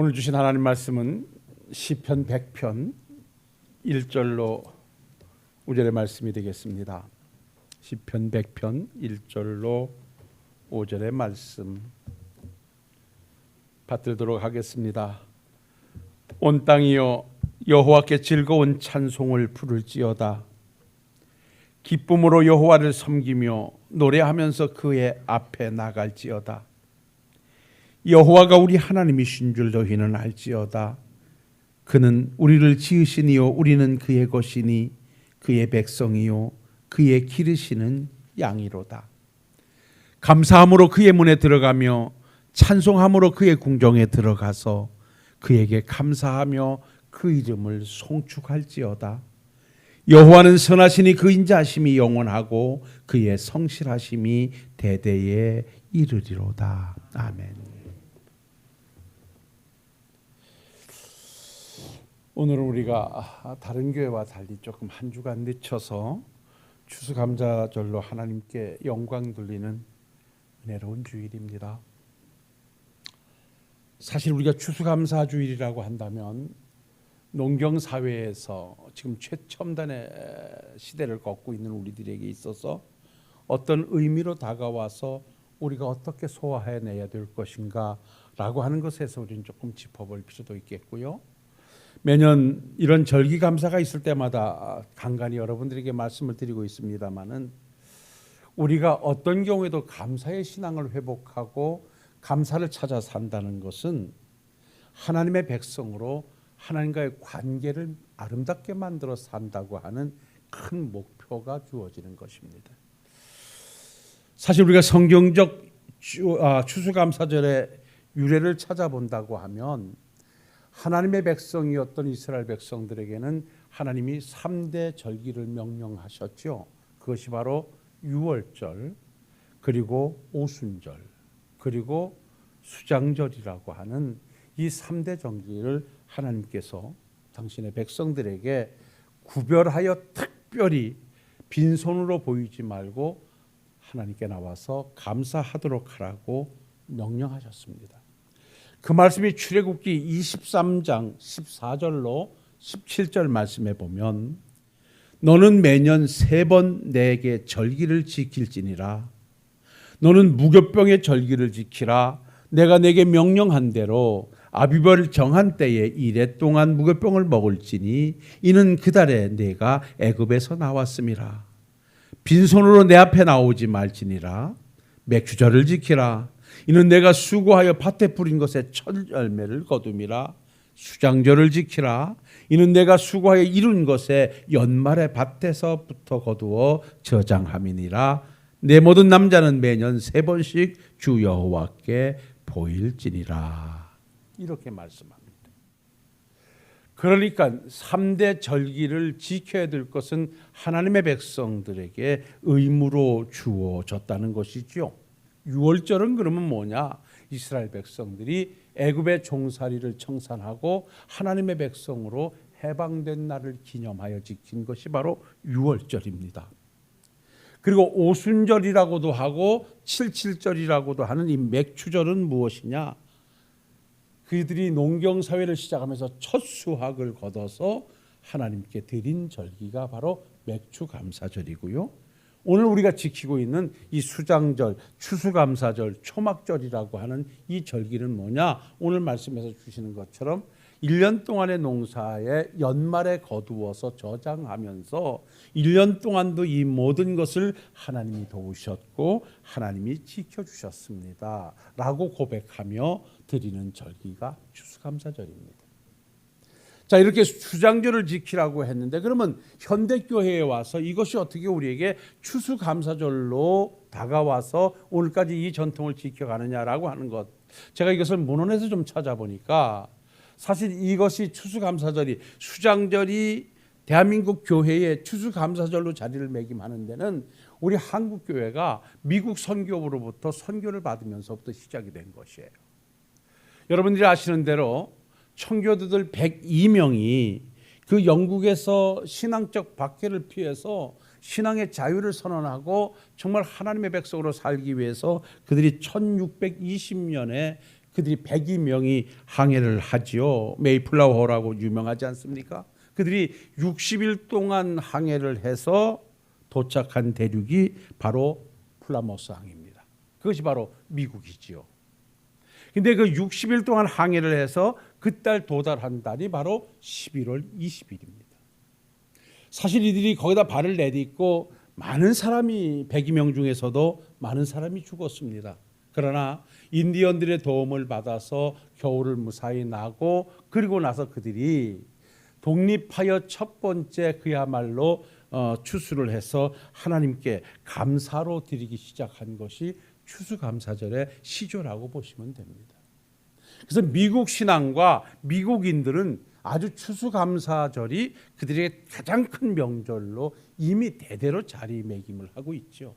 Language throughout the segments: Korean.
오늘 주신 하나님 말씀은 시편 100편 1절로 5절의 말씀이 되겠습니다. 시편 100편 1절로 5절의 말씀 받들도록 하겠습니다. 온 땅이여 여호와께 즐거운 찬송을 부를지어다. 기쁨으로 여호와를 섬기며 노래하면서 그의 앞에 나갈지어다. 여호와가 우리 하나님이신 줄 너희는 알지어다. 그는 우리를 지으시니요 우리는 그의 것이니 그의 백성이요 그의 기르시는 양이로다. 감사함으로 그의 문에 들어가며 찬송함으로 그의 궁정에 들어가서 그에게 감사하며 그 이름을 송축할지어다. 여호와는 선하시니 그 인자하심이 영원하고 그의 성실하심이 대대에 이르리로다. 아멘. 오늘은 우리가 다른 교회와 달리 조금 한 주간 늦춰서 추수감사절로 하나님께 영광 돌리는 은혜로운 주일입니다. 사실 우리가 추수감사주일이라고 한다면 농경사회에서 지금 최첨단의 시대를 걷고 있는 우리들에게 있어서 어떤 의미로 다가와서 우리가 어떻게 소화해내야 될 것인가 라고 하는 것에서 우리는 조금 짚어볼 필요도 있겠고요. 매년 이런 절기감사가 있을 때마다 간간히 여러분들에게 말씀을 드리고 있습니다마는 우리가 어떤 경우에도 감사의 신앙을 회복하고 감사를 찾아 산다는 것은 하나님의 백성으로 하나님과의 관계를 아름답게 만들어 산다고 하는 큰 목표가 주어지는 것입니다. 사실 우리가 성경적 추수감사절의 유래를 찾아본다고 하면 하나님의 백성이었던 이스라엘 백성들에게는 하나님이 3대 절기를 명령하셨죠. 그것이 바로 유월절, 그리고 오순절, 그리고 수장절이라고 하는 이 3대 절기를 하나님께서 당신의 백성들에게 구별하여 특별히 빈손으로 보이지 말고 하나님께 나와서 감사하도록 하라고 명령하셨습니다. 그 말씀이 출애굽기 23장 14절로 17절 말씀에 보면 너는 매년 3번 내게 절기를 지킬지니라. 너는 무교병의 절기를 지키라. 내가 내게 명령한 대로 아비벌 정한 때에 이래 동안 무교병을 먹을지니 이는 그 달에 내가 애굽에서 나왔음이라. 빈손으로 내 앞에 나오지 말지니라. 맥주절을 지키라. 이는 내가 수고하여 밭에 뿌린 것에 첫 열매를 거둠이라. 수장절을 지키라. 이는 내가 수고하여 이룬 것에 연말에 밭에서부터 거두어 저장함이니라. 내 모든 남자는 매년 3번씩 주 여호와께 보일지니라. 이렇게 말씀합니다. 그러니까 3대 절기를 지켜야 될 것은 하나님의 백성들에게 의무로 주어졌다는 것이죠. 6월절은 그러면 뭐냐? 이스라엘 백성들이 애굽의 종살이를 청산하고 하나님의 백성으로 해방된 날을 기념하여 지킨 것이 바로 6월절입니다. 그리고 오순절이라고도 하고 77절이라고도 하는 이 맥추절은 무엇이냐? 그들이 농경사회를 시작하면서 첫 수확을 거둬서 하나님께 드린 절기가 바로 맥추감사절이고요. 오늘 우리가 지키고 있는 이 수장절, 추수감사절, 초막절이라고 하는 이 절기는 뭐냐? 오늘 말씀에서 주시는 것처럼 1년 동안의 농사에 연말에 거두어서 저장하면서 1년 동안도 이 모든 것을 하나님이 도우셨고 하나님이 지켜주셨습니다 라고 고백하며 드리는 절기가 추수감사절입니다. 자, 이렇게 수장절을 지키라고 했는데 그러면 현대교회에 와서 이것이 어떻게 우리에게 추수감사절로 다가와서 오늘까지 이 전통을 지켜가느냐라고 하는 것, 제가 이것을 문헌에서 좀 찾아보니까 사실 이것이 추수감사절이 수장절이 대한민국 교회의 추수감사절로 자리를 매김하는 데는 우리 한국교회가 미국 선교부로부터 선교를 받으면서부터 시작이 된 것이에요. 여러분들이 아시는 대로 청교도들 102명이 그 영국에서 신앙적 박해를 피해서 신앙의 자유를 선언하고 정말 하나님의 백성으로 살기 위해서 그들이 1620년에 그들이 102명이 항해를 하지요. 메이플라워호라고 유명하지 않습니까? 그들이 60일 동안 항해를 해서 도착한 대륙이 바로 플라머스 항입니다. 그것이 바로 미국이지요. 근데 그 60일 동안 항해를 해서 그 달 도달한 달이 바로 11월 20일입니다. 사실 이들이 거기다 발을 내딛고 많은 사람이 102명 중에서도 많은 사람이 죽었습니다. 그러나 인디언들의 도움을 받아서 겨울을 무사히 나고 그리고 나서 그들이 독립하여 첫 번째 그야말로 추수를 해서 하나님께 감사로 드리기 시작한 것이 추수감사절의 시조라고 보시면 됩니다. 그래서 미국 신앙과 미국인들은 아주 추수감사절이 그들에게 가장 큰 명절로 이미 대대로 자리매김을 하고 있죠.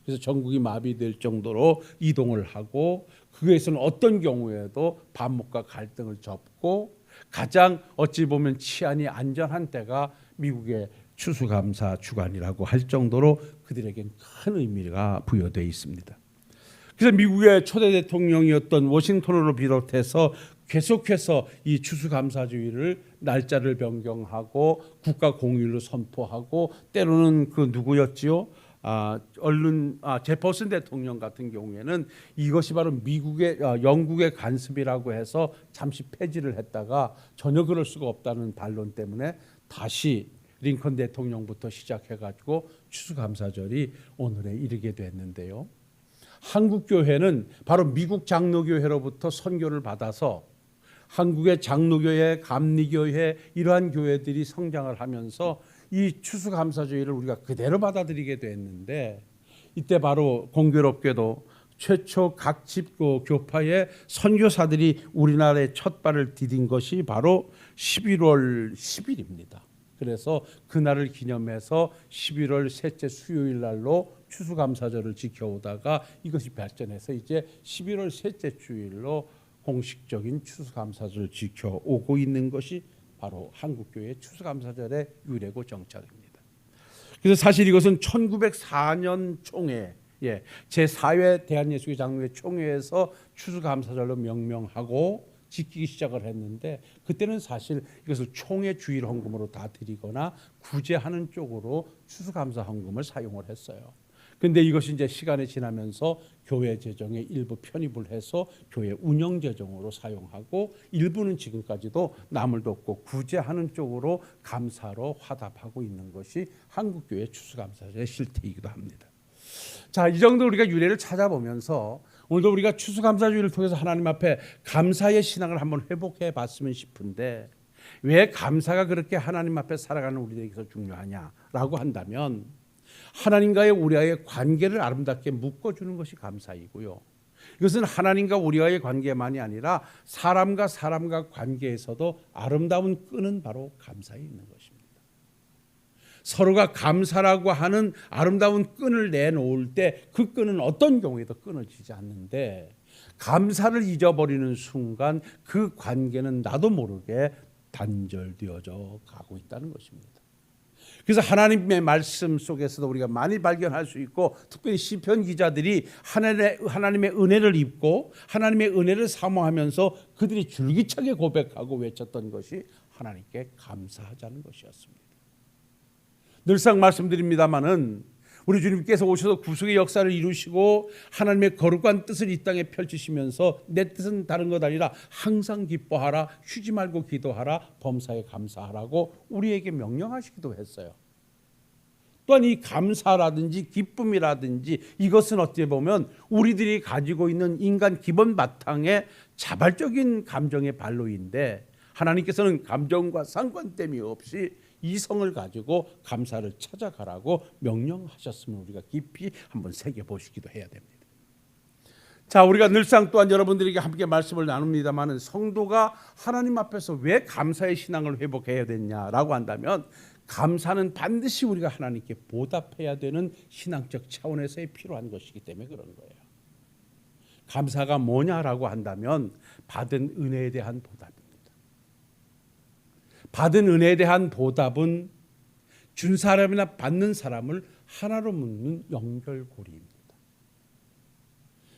그래서 전국이 마비될 정도로 이동을 하고 그에서는 어떤 경우에도 반목과 갈등을 접고 가장 어찌 보면 치안이 안전한 때가 미국의 추수감사 주간이라고 할 정도로 그들에겐 큰 의미가 부여되어 있습니다. 그래서 미국의 초대 대통령이었던 워싱턴으로 비롯해서 계속해서 이 추수감사주의를 날짜를 변경하고 국가 공휴일로 선포하고 때로는 그 누구였지요? 제퍼슨 대통령 같은 경우에는 이것이 바로 미국의 영국의 간섭이라고 해서 잠시 폐지를 했다가 전혀 그럴 수가 없다는 반론 때문에 다시 링컨 대통령부터 시작해가지고 추수감사절이 오늘에 이르게 됐는데요. 한국 교회는 바로 미국 장로교회로부터 선교를 받아서 한국의 장로교회, 감리교회 이러한 교회들이 성장을 하면서 이 추수감사주의를 우리가 그대로 받아들이게 됐는데 이때 바로 공교롭게도 최초 각 집 교파의 선교사들이 우리나라에 첫 발을 디딘 것이 바로 11월 10일입니다. 그래서 그날을 기념해서 11월 셋째 수요일 날로 추수감사절을 지켜오다가 이것이 발전해서 이제 11월 셋째 주일로 공식적인 추수감사절을 지켜오고 있는 것이 바로 한국교회의 추수감사절의 유래고 정착입니다. 그래서 사실 이것은 1904년 총회 제4회 대한예수교 장로회 총회에서 추수감사절로 명명하고 지키기 시작을 했는데 그때는 사실 이것을 총회 주일 헌금으로 다 드리거나 구제하는 쪽으로 추수감사 헌금을 사용을 했어요. 그런데 이것이 이제 시간이 지나면서 교회 재정에 일부 편입을 해서 교회 운영 재정으로 사용하고 일부는 지금까지도 남을 돕고 구제하는 쪽으로 감사로 화답하고 있는 것이 한국교회 추수감사절의 실태이기도 합니다. 자, 이 정도 우리가 유래를 찾아보면서 오늘도 우리가 추수감사주의를 통해서 하나님 앞에 감사의 신앙을 한번 회복해 봤으면 싶은데 왜 감사가 그렇게 하나님 앞에 살아가는 우리에게서 중요하냐라고 한다면 하나님과의 우리와의 관계를 아름답게 묶어주는 것이 감사이고요. 이것은 하나님과 우리와의 관계만이 아니라 사람과 사람과 관계에서도 아름다운 끈은 바로 감사에 있는 것입니다. 서로가 감사라고 하는 아름다운 끈을 내놓을 때 그 끈은 어떤 경우에도 끊어지지 않는데 감사를 잊어버리는 순간 그 관계는 나도 모르게 단절되어져 가고 있다는 것입니다. 그래서 하나님의 말씀 속에서도 우리가 많이 발견할 수 있고 특별히 시편 기자들이 하나님의 은혜를 입고 하나님의 은혜를 사모하면서 그들이 줄기차게 고백하고 외쳤던 것이 하나님께 감사하자는 것이었습니다. 늘상 말씀드립니다마는 우리 주님께서 오셔서 구속의 역사를 이루시고 하나님의 거룩한 뜻을 이 땅에 펼치시면서 내 뜻은 다른 것 아니라 항상 기뻐하라, 쉬지 말고 기도하라, 범사에 감사하라고 우리에게 명령하시기도 했어요. 또한 이 감사라든지 기쁨이라든지 이것은 어떻게 보면 우리들이 가지고 있는 인간 기본 바탕의 자발적인 감정의 발로인데 하나님께서는 감정과 상관됨이 없이 이성을 가지고 감사를 찾아가라고 명령하셨으면 우리가 깊이 한번 새겨보시기도 해야 됩니다. 자, 우리가 늘상 또한 여러분들에게 함께 말씀을 나눕니다마는 성도가 하나님 앞에서 왜 감사의 신앙을 회복해야 되냐라고 한다면 감사는 반드시 우리가 하나님께 보답해야 되는 신앙적 차원에서의 필요한 것이기 때문에 그런 거예요. 감사가 뭐냐라고 한다면 받은 은혜에 대한 보답입니다. 받은 은혜에 대한 보답은 준 사람이나 받는 사람을 하나로 묶는 연결고리입니다.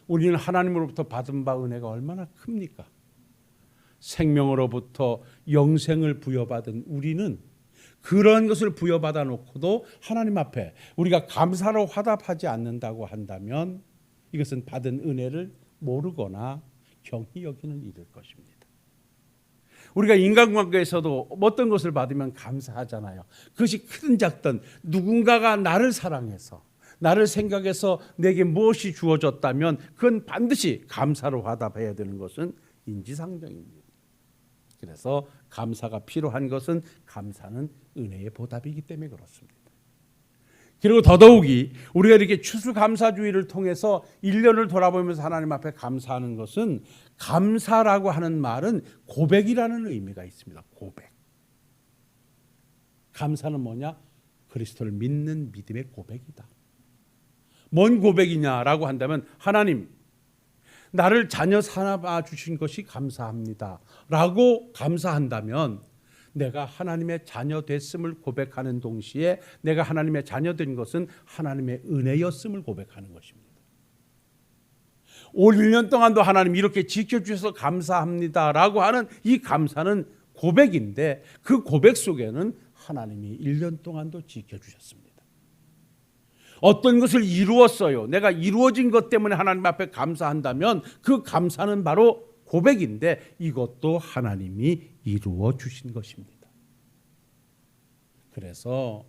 우리는 하나님으로부터 받은 바 은혜가 얼마나 큽니까? 생명으로부터 영생을 부여받은 우리는 그런 것을 부여받아 놓고도 하나님 앞에 우리가 감사로 화답하지 않는다고 한다면 이것은 받은 은혜를 모르거나 경히 여기는 일일 것입니다. 우리가 인간관계에서도 어떤 것을 받으면 감사하잖아요. 그것이 크든 작든 누군가가 나를 사랑해서 나를 생각해서 내게 무엇이 주어졌다면 그건 반드시 감사로 화답해야 되는 것은 인지상정입니다. 그래서 감사가 필요한 것은 감사는 은혜의 보답이기 때문에 그렇습니다. 그리고 더더욱이 우리가 이렇게 추수감사주의를 통해서 1년을 돌아보면서 하나님 앞에 감사하는 것은 감사라고 하는 말은 고백이라는 의미가 있습니다. 고백. 감사는 뭐냐? 그리스도를 믿는 믿음의 고백이다. 뭔 고백이냐라고 한다면 하나님 나를 자녀 삼아 주신 것이 감사합니다 라고 감사한다면 내가 하나님의 자녀 됐음을 고백하는 동시에 내가 하나님의 자녀 된 것은 하나님의 은혜였음을 고백하는 것입니다. 올 1년 동안도 하나님 이렇게 지켜주셔서 감사합니다 라고 하는 이 감사는 고백인데 그 고백 속에는 하나님이 1년 동안도 지켜주셨습니다. 어떤 것을 이루었어요. 내가 이루어진 것 때문에 하나님 앞에 감사한다면 그 감사는 바로 고백인데 이것도 하나님이 이루어 주신 것입니다. 그래서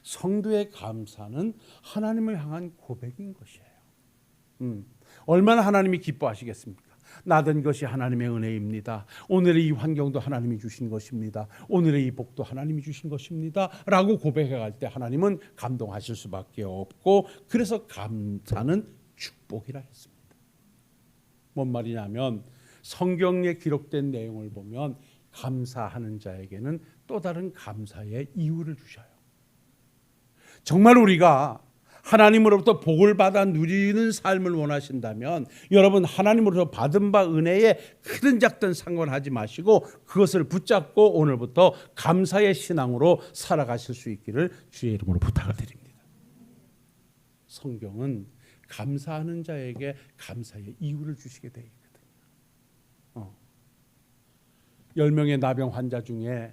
성도의 감사는 하나님을 향한 고백인 것이에요. 얼마나 하나님이 기뻐하시겠습니까? 나된 것이 하나님의 은혜입니다. 오늘의 이 환경도 하나님이 주신 것입니다. 오늘의 이 복도 하나님이 주신 것입니다 라고 고백해갈 때 하나님은 감동하실 수밖에 없고 그래서 감사는 축복이라 했습니다. 뭔 말이냐면 성경에 기록된 내용을 보면 감사하는 자에게는 또 다른 감사의 이유를 주셔요. 정말 우리가 하나님으로부터 복을 받아 누리는 삶을 원하신다면 여러분 하나님으로부터 받은 바 은혜에 크든 작든 상관하지 마시고 그것을 붙잡고 오늘부터 감사의 신앙으로 살아가실 수 있기를 주의 이름으로 부탁을 드립니다. 성경은 감사하는 자에게 감사의 이유를 주시게 되어 있거든요. 10명의 나병 환자 중에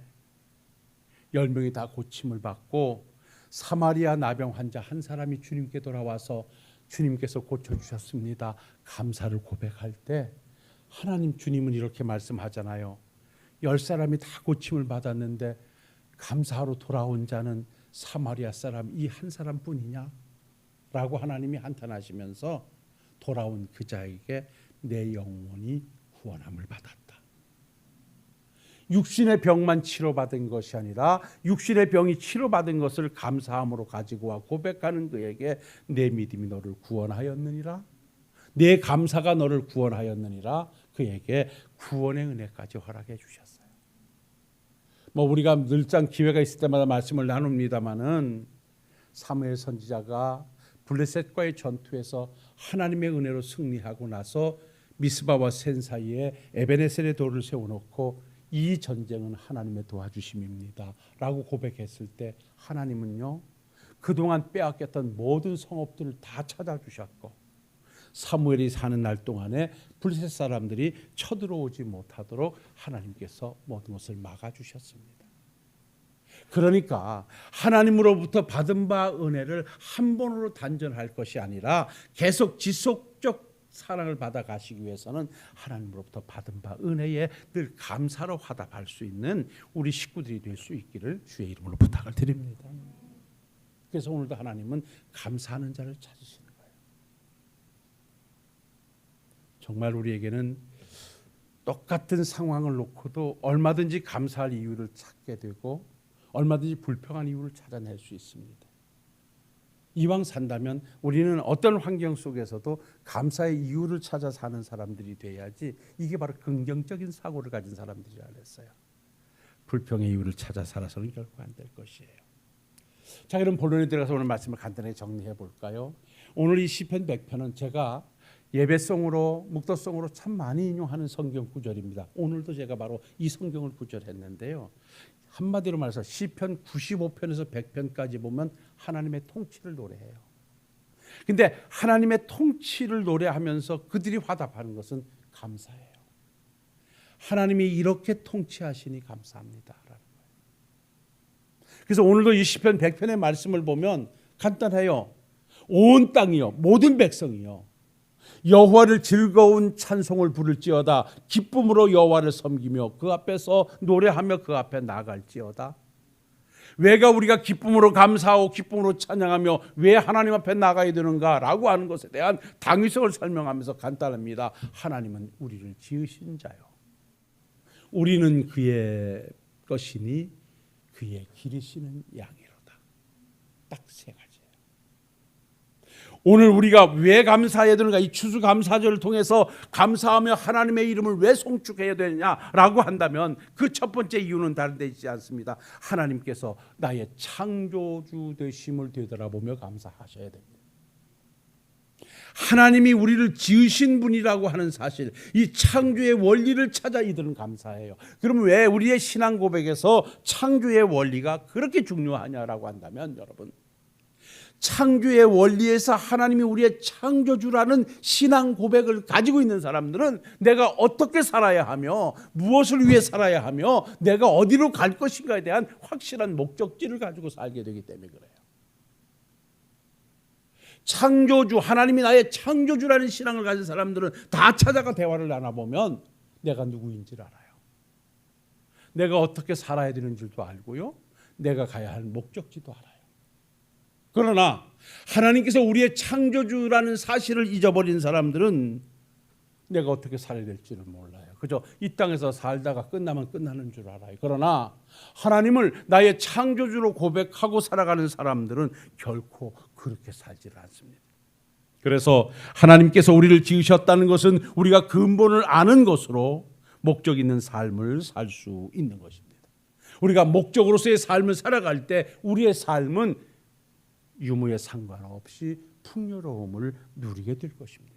10명이 다 고침을 받고 사마리아 나병 환자 한 사람이 주님께 돌아와서 주님께서 고쳐주셨습니다. 감사를 고백할 때 하나님 주님은 이렇게 말씀하잖아요. 10사람이 다 고침을 받았는데 감사하러 돌아온 자는 사마리아 사람 이 한 사람뿐이냐? 라고 하나님이 한탄하시면서 돌아온 그 자에게 내 영혼이 구원함을 받았다. 육신의 병만 치료받은 것이 아니라 육신의 병이 치료받은 것을 감사함으로 가지고 와 고백하는 그에게 내 믿음이 너를 구원하였느니라. 내 감사가 너를 구원하였느니라. 그에게 구원의 은혜까지 허락해 주셨어요. 우리가 늘상 기회가 있을 때마다 말씀을 나눕니다마는 사무엘 선지자가 블레셋과의 전투에서 하나님의 은혜로 승리하고 나서 미스바와 센 사이에 에베네셀의 돌을 세워놓고 이 전쟁은 하나님의 도와주심입니다 라고 고백했을 때 하나님은요 그동안 빼앗겼던 모든 성읍들을 다 찾아주셨고 사무엘이 사는 날 동안에 블레셋 사람들이 쳐들어오지 못하도록 하나님께서 모든 것을 막아주셨습니다. 그러니까 하나님으로부터 받은 바 은혜를 한 번으로 단전할 것이 아니라 계속 지속적 사랑을 받아 가시기 위해서는 하나님으로부터 받은 바 은혜에 늘 감사로 화답할 수 있는 우리 식구들이 될 수 있기를 주의 이름으로 부탁을 드립니다. 그래서 오늘도 하나님은 감사하는 자를 찾으시는 거예요. 정말 우리에게는 똑같은 상황을 놓고도 얼마든지 감사할 이유를 찾게 되고 얼마든지 불평한 이유를 찾아낼 수 있습니다. 이왕 산다면 우리는 어떤 환경 속에서도 감사의 이유를 찾아 사는 사람들이 돼야지 이게 바로 긍정적인 사고를 가진 사람들이라 그랬어요. 불평의 이유를 찾아 살아서는 결코 안 될 것이에요. 자, 그럼 본론에 들어가서 오늘 말씀을 간단히 정리해 볼까요? 오늘 이 시편 100편은 제가 예배송으로 묵도송으로 참 많이 인용하는 성경 구절입니다. 오늘도 제가 바로 이 성경을 구절했는데요. 한마디로 말해서 시편 95편에서 100편까지 보면 하나님의 통치를 노래해요. 근데 하나님의 통치를 노래하면서 그들이 화답하는 것은 감사해요. 하나님이 이렇게 통치하시니 감사합니다. 그래서 오늘도 이 시편 100편의 말씀을 보면 간단해요. 온 땅이요, 모든 백성이요, 여호와를 즐거운 찬송을 부를지어다. 기쁨으로 여호와를 섬기며 그 앞에서 노래하며 그 앞에 나갈지어다. 왜가 우리가 기쁨으로 감사하고 기쁨으로 찬양하며 왜 하나님 앞에 나가야 되는가라고 하는 것에 대한 당위성을 설명하면서 간단합니다. 하나님은 우리를 지으신 자요, 우리는 그의 것이니 그의 기르시는 양이로다. 딱 세 가지예요. 오늘 우리가 왜 감사해야 되는가, 이 추수감사절을 통해서 감사하며 하나님의 이름을 왜 송축해야 되냐라고 한다면 그 첫 번째 이유는 다른 데 있지 않습니다. 하나님께서 나의 창조주 되심을 되돌아보며 감사하셔야 됩니다. 하나님이 우리를 지으신 분이라고 하는 사실, 이 창조의 원리를 찾아 이들은 감사해요. 그럼 왜 우리의 신앙 고백에서 창조의 원리가 그렇게 중요하냐라고 한다면, 여러분, 창조의 원리에서 하나님이 우리의 창조주라는 신앙 고백을 가지고 있는 사람들은 내가 어떻게 살아야 하며 무엇을 위해 살아야 하며 내가 어디로 갈 것인가에 대한 확실한 목적지를 가지고 살게 되기 때문에 그래요. 창조주, 하나님이 나의 창조주라는 신앙을 가진 사람들은 다 찾아가 대화를 나눠보면 내가 누구인지를 알아요. 내가 어떻게 살아야 되는 줄도 알고요, 내가 가야 할 목적지도 알아요. 그러나 하나님께서 우리의 창조주라는 사실을 잊어버린 사람들은 내가 어떻게 살아야 될지를 몰라요. 그저 이 땅에서 살다가 끝나면 끝나는 줄 알아요. 그러나 하나님을 나의 창조주로 고백하고 살아가는 사람들은 결코 그렇게 살지를 않습니다. 그래서 하나님께서 우리를 지으셨다는 것은 우리가 근본을 아는 것으로 목적 있는 삶을 살 수 있는 것입니다. 우리가 목적으로서의 삶을 살아갈 때 우리의 삶은 유무에 상관없이 풍요로움을 누리게 될 것입니다.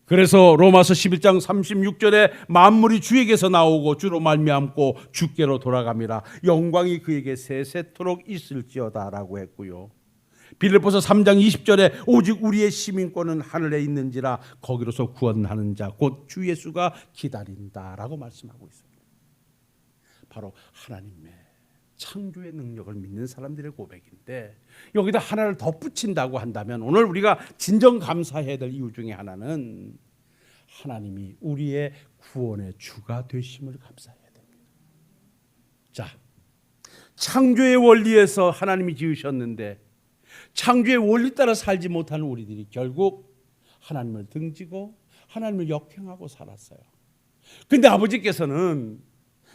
그래서 로마서 11장 36절에 만물이 주에게서 나오고 주로 말미암고 주께로 돌아감이라 영광이 그에게 세세토록 있을지어다라고 했고요. 빌립보서 3장 20절에 오직 우리의 시민권은 하늘에 있는지라 거기로서 구원하는 자 곧 주 예수가 기다린다라고 말씀하고 있습니다. 바로 하나님의 창조의 능력을 믿는 사람들의 고백인데, 여기다 하나를 덧붙인다고 한다면 오늘 우리가 진정 감사해야 될 이유 중에 하나는 하나님이 우리의 구원의 주가 되심을 감사해야 됩니다. 자, 창조의 원리에서 하나님이 지으셨는데 창조의 원리 따라 살지 못하는 우리들이 결국 하나님을 등지고 하나님을 역행하고 살았어요. 근데 아버지께서는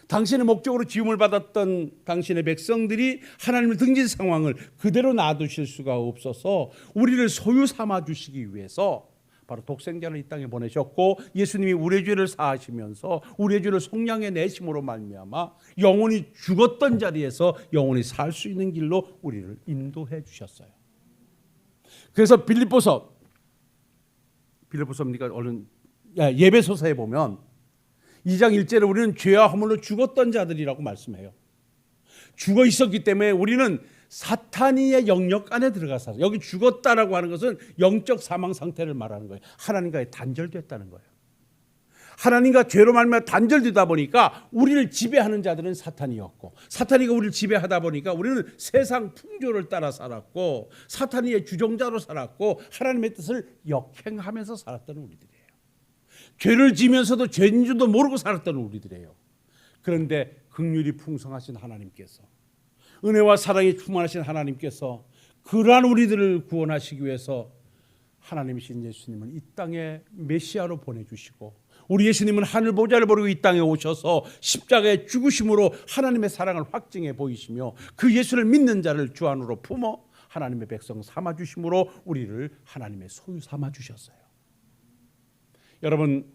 당신의 목적으로 지음을 받았던 당신의 백성들이 하나님을 등진 상황을 그대로 놔두실 수가 없어서 우리를 소유 삼아 주시기 위해서 바로 독생자를 이 땅에 보내셨고, 예수님이 우리의 죄를 사하시면서 우리의 죄를 속량해 내심으로 말미암아 영원히 죽었던 자리에서 영원히 살 수 있는 길로 우리를 인도해 주셨어요. 그래서 빌립보서입니까? 얼른 예배소서에 보면 2장 1절에 우리는 죄와 허물로 죽었던 자들이라고 말씀해요. 죽어 있었기 때문에 우리는 사탄이의 영역 안에 들어가서, 여기 죽었다라고 하는 것은 영적 사망 상태를 말하는 거예요. 하나님과의 단절됐다는 거예요. 하나님과 죄로 말미암아 단절되다 보니까 우리를 지배하는 자들은 사탄이었고, 사탄이가 우리를 지배하다 보니까 우리는 세상 풍조를 따라 살았고 사탄이의 주종자로 살았고 하나님의 뜻을 역행하면서 살았던 우리들이에요. 죄를 지면서도 죄인 줄도 모르고 살았던 우리들이에요. 그런데 긍휼이 풍성하신 하나님께서, 은혜와 사랑이 충만하신 하나님께서 그러한 우리들을 구원하시기 위해서 하나님이신 예수님을 이 땅에 메시아로 보내주시고, 우리 예수님은 하늘 보좌를 버리고 이 땅에 오셔서 십자가의 죽으심으로 하나님의 사랑을 확증해 보이시며 그 예수를 믿는 자를 주 안으로 품어 하나님의 백성 삼아주심으로 우리를 하나님의 소유 삼아주셨어요. 여러분,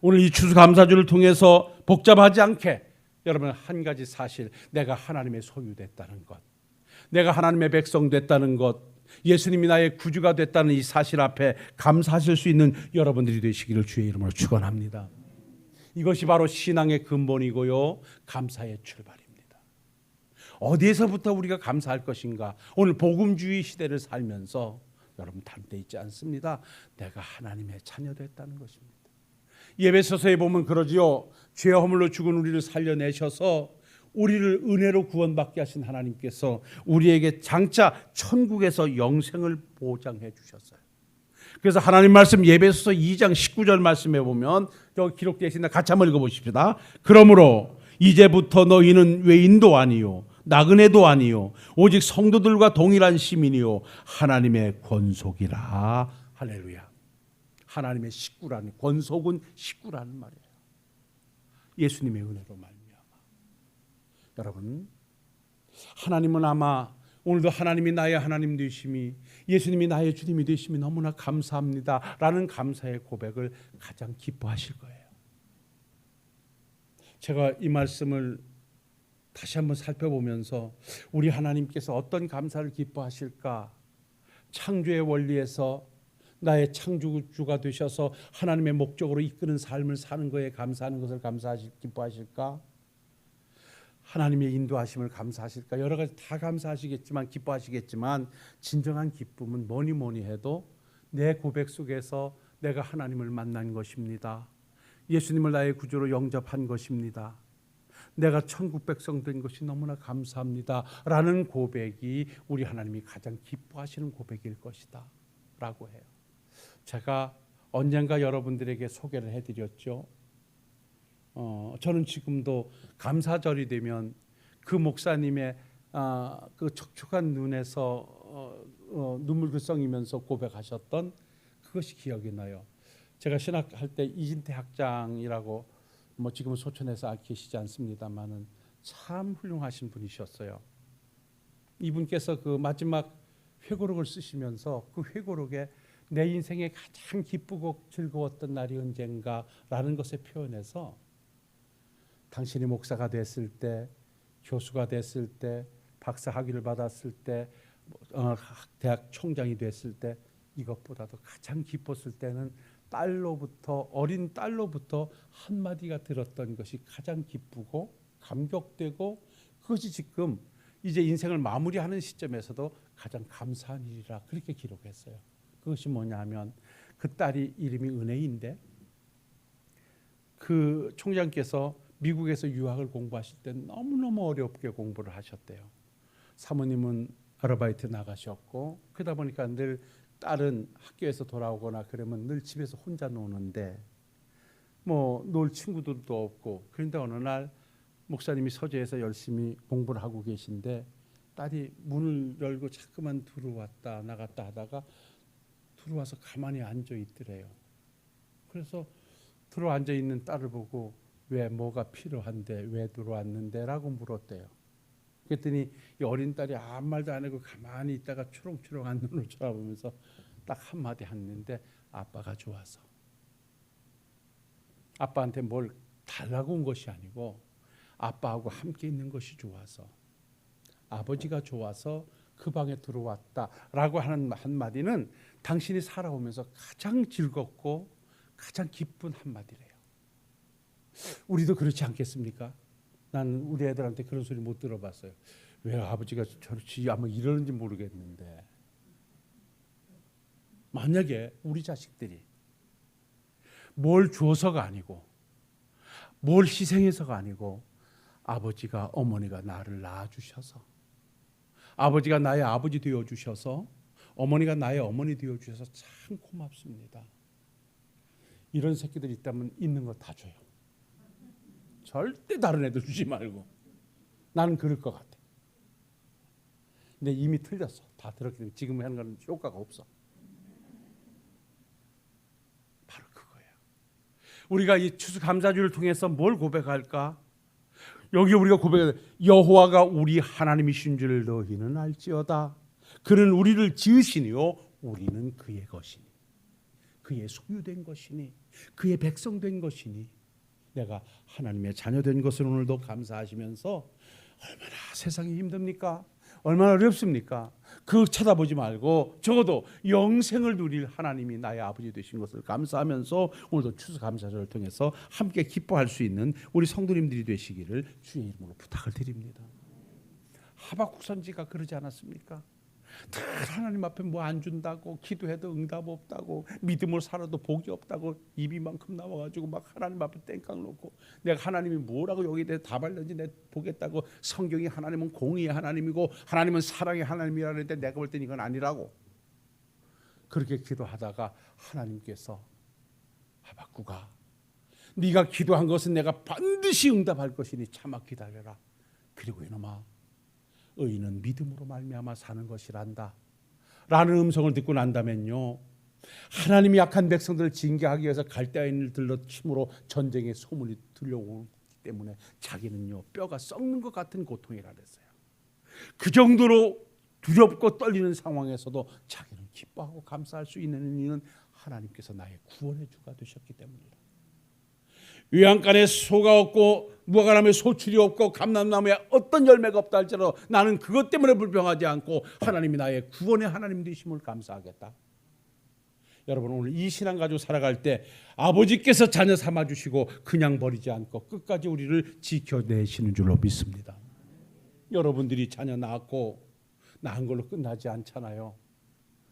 오늘 이 추수감사주를 통해서 복잡하지 않게 여러분 한 가지 사실, 내가 하나님의 소유됐다는 것, 내가 하나님의 백성 됐다는 것, 예수님이 나의 구주가 됐다는 이 사실 앞에 감사하실 수 있는 여러분들이 되시기를 주의 이름으로 축원합니다. 이것이 바로 신앙의 근본이고요, 감사의 출발입니다. 어디에서부터 우리가 감사할 것인가? 오늘 복음주의 시대를 살면서 여러분 다른 데 있지 않습니다. 내가 하나님의 자녀됐다는 것입니다. 예배서서에 보면 그러지요. 죄 허물로 죽은 우리를 살려내셔서 우리를 은혜로 구원받게 하신 하나님께서 우리에게 장차 천국에서 영생을 보장해 주셨어요. 그래서 하나님 말씀 예배소서 2장 19절 말씀에 보면 여기 기록되어 있습니다. 같이 한번 읽어보십시다. 그러므로 이제부터 너희는 외인도 아니요 나그네도 아니요 오직 성도들과 동일한 시민이요 하나님의 권속이라. 할렐루야. 하나님의 식구라는, 권속은 식구라는 말이에요. 예수님의 은혜로 말미암아. 여러분, 하나님은 아마 오늘도 하나님이 나의 하나님 되심이, 예수님이 나의 주님이 되심이 너무나 감사합니다 라는 감사의 고백을 가장 기뻐하실 거예요. 제가 이 말씀을 다시 한번 살펴보면서 우리 하나님께서 어떤 감사를 기뻐하실까? 창조의 원리에서 나의 창조주가 되셔서 하나님의 목적으로 이끄는 삶을 사는 거에 감사하는 것을 기뻐하실까? 하나님의 인도하심을 감사하실까? 여러 가지 다 감사하시겠지만, 기뻐하시겠지만, 진정한 기쁨은 뭐니 해도 내 고백 속에서 내가 하나님을 만난 것입니다. 예수님을 나의 구주로 영접한 것입니다. 내가 천국 백성 된 것이 너무나 감사합니다 라는 고백이 우리 하나님이 가장 기뻐하시는 고백일 것이다 라고 해요. 제가 언젠가 여러분들에게 소개를 해드렸죠. 저는 지금도 감사절이 되면 그 목사님의 그 촉촉한 눈에서 눈물 글썽이면서 고백하셨던 그것이 기억이 나요. 제가 신학할 때 이진태 학장이라고 지금은 소천에서 계시지 않습니다만은 참 훌륭하신 분이셨어요. 이분께서 그 마지막 회고록을 쓰시면서 그 회고록에 내 인생에 가장 기쁘고 즐거웠던 날이 언젠가라는 것에 표현해서 당신이 목사가 됐을 때, 교수가 됐을 때, 박사 학위를 받았을 때, 대학 총장이 됐을 때, 이것보다도 가장 기뻤을 때는 어린 딸로부터 한마디가 들었던 것이 가장 기쁘고 감격되고, 그것이 지금 이제 인생을 마무리하는 시점에서도 가장 감사한 일이라 그렇게 기록했어요. 그것이 뭐냐면 그 딸이 이름이 은혜인데, 그 총장께서 미국에서 유학을 공부하실 때 너무너무 어렵게 공부를 하셨대요. 사모님은 아르바이트 나가셨고, 그러다 보니까 늘 딸은 학교에서 돌아오거나 그러면 늘 집에서 혼자 노는데 놀 친구들도 없고, 그런데 어느 날 목사님이 서재에서 열심히 공부를 하고 계신데 딸이 문을 열고 자꾸만 들어왔다 나갔다 하다가 들어와서 가만히 앉아 있더래요. 그래서 들어 앉아 있는 딸을 보고 왜 뭐가 필요한데 왜 들어왔는데 라고 물었대요. 그랬더니 이 어린 딸이 아무 말도 안 하고 가만히 있다가 초롱초롱한 눈을 쳐다보면서 딱 한마디 했는데, 아빠가 좋아서. 아빠한테 뭘 달라고 온 것이 아니고 아빠하고 함께 있는 것이 좋아서, 아버지가 좋아서 그 방에 들어왔다라고 하는 한마디는 당신이 살아오면서 가장 즐겁고 가장 기쁜 한마디래요. 우리도 그렇지 않겠습니까? 나는 우리 애들한테 그런 소리 못 들어봤어요. 왜 아버지가 저렇지 아마 이러는지 모르겠는데, 만약에 우리 자식들이 뭘 주어서가 아니고 뭘 희생해서가 아니고 아버지가 어머니가 나를 낳아주셔서, 아버지가 나의 아버지 되어주셔서, 어머니가 나의 어머니 되어주셔서 참 고맙습니다. 이런 새끼들이 있다면 있는 거 다 줘요. 절대 다른 애들 주지 말고. 나는 그럴 것 같아. 근데 이미 틀렸어. 다 들었기 때문에 지금 하는 건 효과가 없어. 바로 그거예요. 우리가 이 추수감사주를 통해서 뭘 고백할까? 여기 우리가 고백해, 여호와가 우리 하나님이신 줄 너희는 알지어다. 그는 우리를 지으시니요 우리는 그의 것이니, 그의 소유된 것이니, 그의 백성된 것이니, 내가 하나님의 자녀된 것을 오늘도 감사하시면서, 얼마나 세상이 힘듭니까? 얼마나 어렵습니까? 그 쳐다보지 말고 적어도 영생을 누릴 하나님이 나의 아버지 되신 것을 감사하면서 오늘도 추수감사절을 통해서 함께 기뻐할 수 있는 우리 성도님들이 되시기를 주의 이름으로 부탁을 드립니다. 하박국 선지가 그러지 않았습니까? 늘 하나님 앞에 뭐 안 준다고, 기도해도 응답 없다고, 믿음으로 살아도 복이 없다고 입이만큼 나와가지고 막 하나님 앞에 땡깡 놓고, 내가 하나님이 뭐라고 여기에 대해 답하려는지 내가 보겠다고, 성경이 하나님은 공의의 하나님이고 하나님은 사랑의 하나님이라는데 내가 볼 땐 이건 아니라고 그렇게 기도하다가 하나님께서 하박국아, 네가 기도한 것은 내가 반드시 응답할 것이니 참아 기다려라. 그리고 이놈아, 의인은 믿음으로 말미암아 사는 것이란다 라는 음성을 듣고 난다면요, 하나님이 약한 백성들을 징계하기 위해서 갈대아인을 들러 침으로 전쟁의 소문이 들려오기 때문에 자기는요 뼈가 썩는 것 같은 고통이라 그랬어요. 그 정도로 두렵고 떨리는 상황에서도 자기는 기뻐하고 감사할 수 있는 이유는 하나님께서 나의 구원의 주가 되셨기 때문이다. 외양간에 소가 없고 무화과나무에 소출이 없고 감람나무에 어떤 열매가 없다 할지라도 나는 그것 때문에 불평하지 않고 하나님이 나의 구원의 하나님 되심을 감사하겠다. 여러분, 오늘 이 신앙 가지고 살아갈 때 아버지께서 자녀 삼아주시고 그냥 버리지 않고 끝까지 우리를 지켜내시는 줄로 믿습니다. 여러분들이 자녀 낳았고 낳은 걸로 끝나지 않잖아요.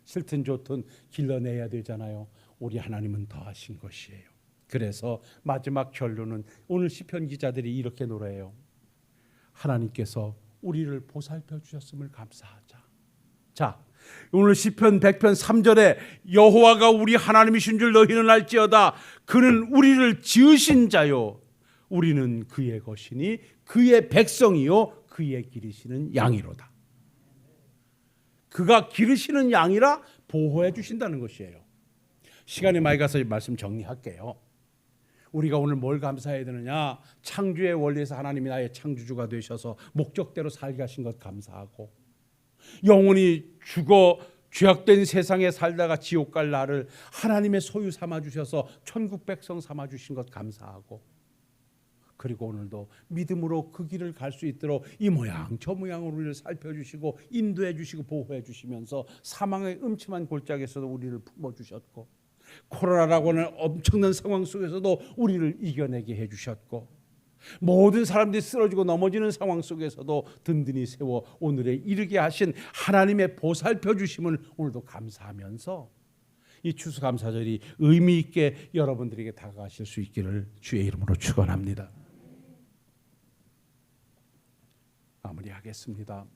싫든 좋든 길러내야 되잖아요. 우리 하나님은 더 하신 것이에요. 그래서 마지막 결론은 오늘 시편 기자들이 이렇게 노래해요. 하나님께서 우리를 보살펴 주셨음을 감사하자. 자, 오늘 시편 100편 3절에 여호와가 우리 하나님이신 줄 너희는 알지어다. 그는 우리를 지으신 자요, 우리는 그의 것이니 그의 백성이요 그의 기르시는 양이로다. 그가 기르시는 양이라 보호해 주신다는 것이에요. 시간이 많이 가서 말씀 정리할게요. 우리가 오늘 뭘 감사해야 되느냐? 창조의 원리에서 하나님이 나의 창조주가 되셔서 목적대로 살게 하신 것 감사하고, 영원히 죽어 죄악된 세상에 살다가 지옥 갈 나를 하나님의 소유 삼아주셔서 천국 백성 삼아주신 것 감사하고, 그리고 오늘도 믿음으로 그 길을 갈 수 있도록 이 모양 저 모양으로 우리를 살펴주시고 인도해 주시고 보호해 주시면서 사망의 음침한 골짜기에서도 우리를 품어주셨고, 코로나라고 하는 엄청난 상황 속에서도 우리를 이겨내게 해주셨고, 모든 사람들이 쓰러지고 넘어지는 상황 속에서도 든든히 세워 오늘에 이르게 하신 하나님의 보살펴 주심을 오늘도 감사하면서 이 추수감사절이 의미 있게 여러분들에게 다가가실 수 있기를 주의 이름으로 축원합니다. 마무리하겠습니다.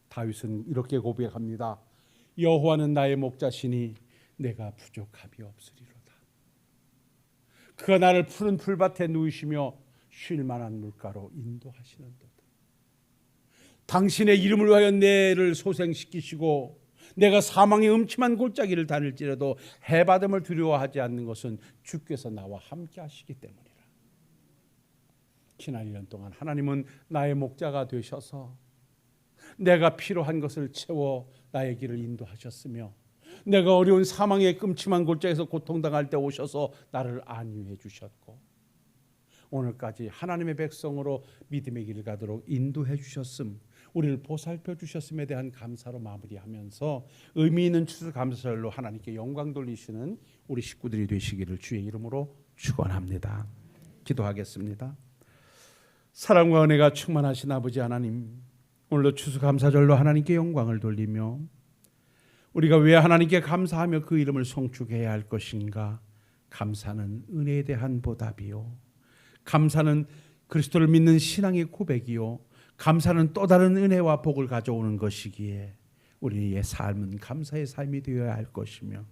다윗은 이렇게 고백합니다. 여호와는 나의 목자시니 내가 부족함이 없으리로다. 그가 나를 푸른 풀밭에 누이시며 쉴 만한 물가로 인도하시는도다. 당신의 이름을 위하여 내를 소생시키시고 내가 사망의 음침한 골짜기를 다닐지라도 해바됨을 두려워하지 않는 것은 주께서 나와 함께 하시기 때문이라. 지난 1년 동안 하나님은 나의 목자가 되셔서 내가 필요한 것을 채워 나의 길을 인도하셨으며, 내가 어려운 사망의 끔침한 골짜기에서 고통당할 때 오셔서 나를 안위해 주셨고, 오늘까지 하나님의 백성으로 믿음의 길을 가도록 인도해 주셨음, 우리를 보살펴 주셨음에 대한 감사로 마무리하면서 의미 있는 추수감사절로 하나님께 영광 돌리시는 우리 식구들이 되시기를 주의 이름으로 축원합니다. 기도하겠습니다. 사랑과 은혜가 충만하신 아버지 하나님, 오늘도 추수감사절로 하나님께 영광을 돌리며 우리가 왜 하나님께 감사하며 그 이름을 송축해야 할 것인가? 감사는 은혜에 대한 보답이요, 감사는 그리스도를 믿는 신앙의 고백이요, 감사는 또 다른 은혜와 복을 가져오는 것이기에 우리의 삶은 감사의 삶이 되어야 할 것이며,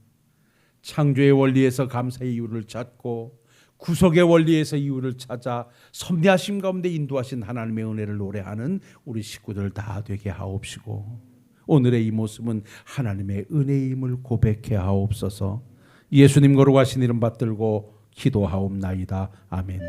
창조의 원리에서 감사의 이유를 찾고 구속의 원리에서 이유를 찾아 섭리하심 가운데 인도하신 하나님의 은혜를 노래하는 우리 식구들 다 되게 하옵시고, 오늘의 이 모습은 하나님의 은혜임을 고백해 하옵소서. 예수님 거룩하신 이름 받들고 기도하옵나이다. 아멘.